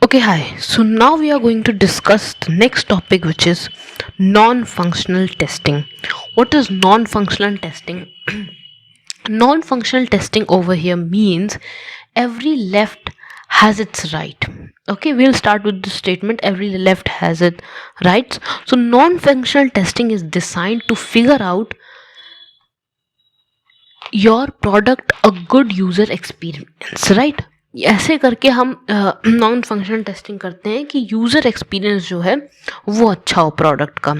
Okay, hi. So now we are going to discuss the next topic, which is non-functional testing. What is non-functional testing? Non-functional testing over here means every left has its right. Okay, we'll start with the statement every left has its rights. So non-functional testing is designed to figure out your product a good user experience, right. ऐसे करके हम non functional testing करते हैं कि user experience जो है वो अच्छा हो प्रोडक्ट का।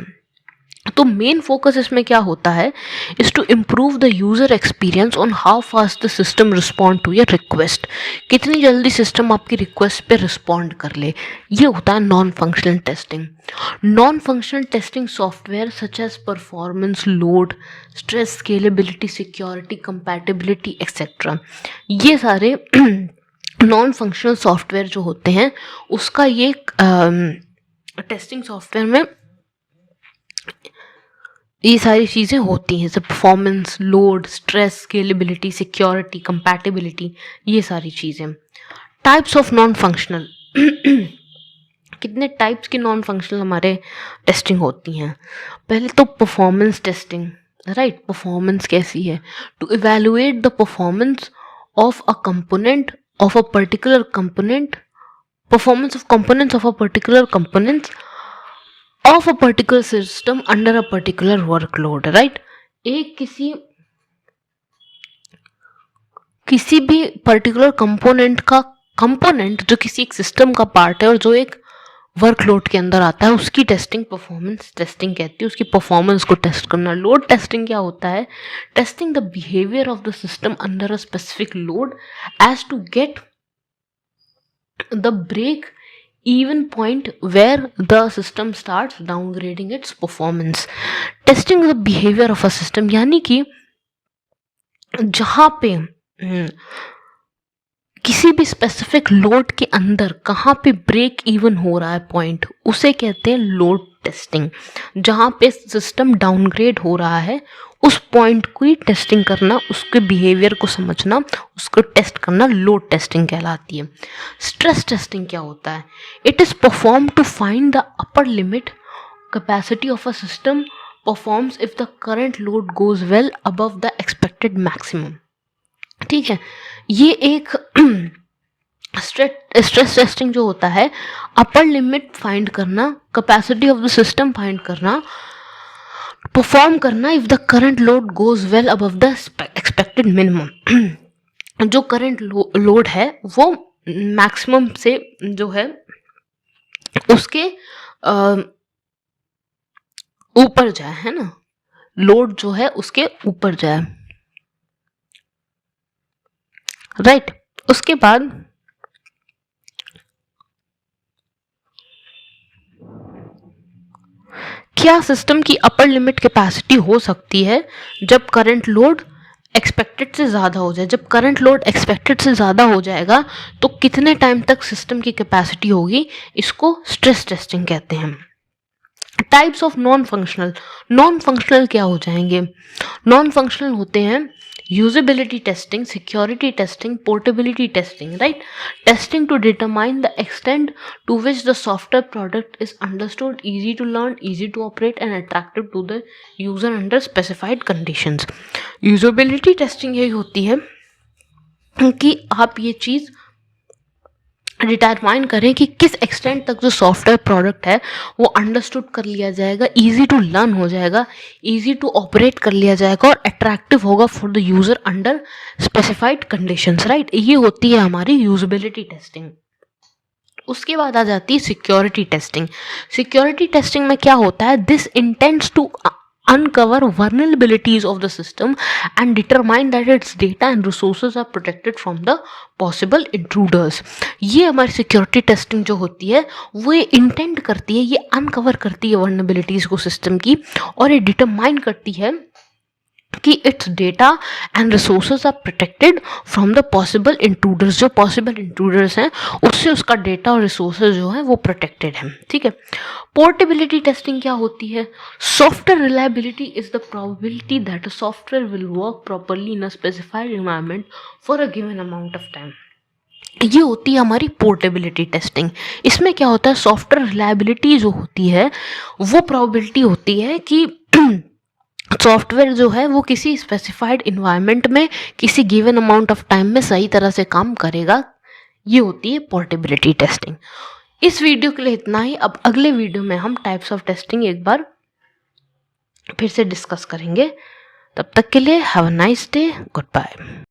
तो मेन फोकस इसमें क्या होता है is to improve the user experience on how fast the system respond to your request, कितनी जल्दी सिस्टम आपकी रिक्वेस्ट पे रिस्पॉन्ड कर ले। ये होता है non functional testing. Non functional testing software such as performance, load, stress, scalability, security, compatibility etcetera, ये सारे नॉन फंक्शनल सॉफ्टवेयर जो होते हैं उसका ये टेस्टिंग सॉफ्टवेयर में ये सारी चीज़ें होती हैं, जैसे performance, load, stress, scalability, security, compatibility, ये सारी चीज़ें। टाइप्स ऑफ नॉन फंक्शनल कितने टाइप्स की नॉन फंक्शनल हमारे टेस्टिंग होती हैं। पहले तो परफॉर्मेंस टेस्टिंग, राइट। परफॉर्मेंस कैसी है? To evaluate the performance of a component of a particular component, performance of components of a particular components of a particular system under a particular workload, right. एक किसी भी particular component जो किसी एक system का part है और जो एक वर्कलोड के अंदर आता है, उसकी टेस्टिंग परफॉर्मेंस टेस्टिंग कहती है। उसकी परफॉर्मेंस को टेस्ट करना। लोड टेस्टिंग क्या होता है? Testing the behaviour of the system under a specific load as to get the break even point where the system starts downgrading its performance. Testing the behavior of a system, यानी कि जहाँ पे किसी भी specific load के अंदर कहाँ पे ब्रेक इवन हो रहा है पॉइंट, उसे कहते हैं लोड टेस्टिंग। जहाँ पे सिस्टम डाउनग्रेड हो रहा है उस पॉइंट को ही टेस्टिंग करना, उसके बिहेवियर को समझना, उसको टेस्ट करना लोड टेस्टिंग कहलाती है। स्ट्रेस टेस्टिंग क्या होता है? It is perform to find the upper limit capacity of a system performs if the current load goes well above the expected maximum. ठीक है, ये एक स्ट्रेस टेस्टिंग जो होता है, अपर लिमिट फाइंड करना, capacity of the system find करना, perform करना if the current load goes well above the expected minimum. जो करंट लोड है वो मैक्सिमम से जो है उसके ऊपर जाए, है ना, लोड जो है उसके ऊपर जाए, राइट। उसके बाद क्या सिस्टम की अपर लिमिट कैपेसिटी हो सकती है जब करंट लोड एक्सपेक्टेड से ज़्यादा हो जाए। जब करंट लोड एक्सपेक्टेड से ज़्यादा हो जाएगा तो कितने टाइम तक सिस्टम की कैपेसिटी होगी, इसको स्ट्रेस टेस्टिंग कहते हैं। टाइप्स ऑफ नॉन फंक्शनल क्या हो जाएंगे? नॉन फंक्शनल होते हैं usability testing, security testing, portability testing, right. Testing to determine the extent to which the software product is understood, easy to learn, easy to operate and attractive to the user under specified conditions. Usability testing यही होती है कि आप ये चीज़ determine करें कि किस extent तक जो सॉफ्टवेयर प्रोडक्ट है वो अंडरस्टूड कर लिया जाएगा, इजी टू लर्न हो जाएगा, इजी टू ऑपरेट कर लिया जाएगा और अट्रैक्टिव होगा for the user under specified conditions, right. ये होती है हमारी यूजेबिलिटी टेस्टिंग। उसके बाद आ जाती है सिक्योरिटी टेस्टिंग। सिक्योरिटी टेस्टिंग में क्या होता है? This intends to uncover vulnerabilities of the system and determine that its data and resources are protected from the possible intruders. ये हमारी सिक्योरिटी टेस्टिंग जो होती है वो ये इंटेंड करती है, ये अनकवर करती है वर्नरेबिलिटीज़ को सिस्टम की, और ये डिटरमाइन करती है कि its data and resources are protected from the possible intruders. जो पॉसिबल इंट्रूडर्स हैं उससे उसका डेटा और रिसोर्सेज जो है वो प्रोटेक्टेड है, ठीक है। पोर्टेबिलिटी टेस्टिंग क्या होती है? Software reliability is the probability that a software will work properly in a specified environment for a given amount of time. ये होती है हमारी पोर्टेबिलिटी टेस्टिंग। इसमें क्या होता है, सॉफ्टवेयर रिलायबिलिटी जो होती है वो प्रोबेबिलिटी होती है कि सॉफ्टवेयर जो है वो किसी स्पेसिफाइड इन्वायरमेंट में किसी गिवन अमाउंट ऑफ टाइम में सही तरह से काम करेगा। ये होती है पोर्टेबिलिटी टेस्टिंग। इस वीडियो के लिए इतना ही। अब अगले वीडियो में हम टाइप्स ऑफ टेस्टिंग एक बार फिर से डिस्कस करेंगे। तब तक के लिए have a nice day, good bye.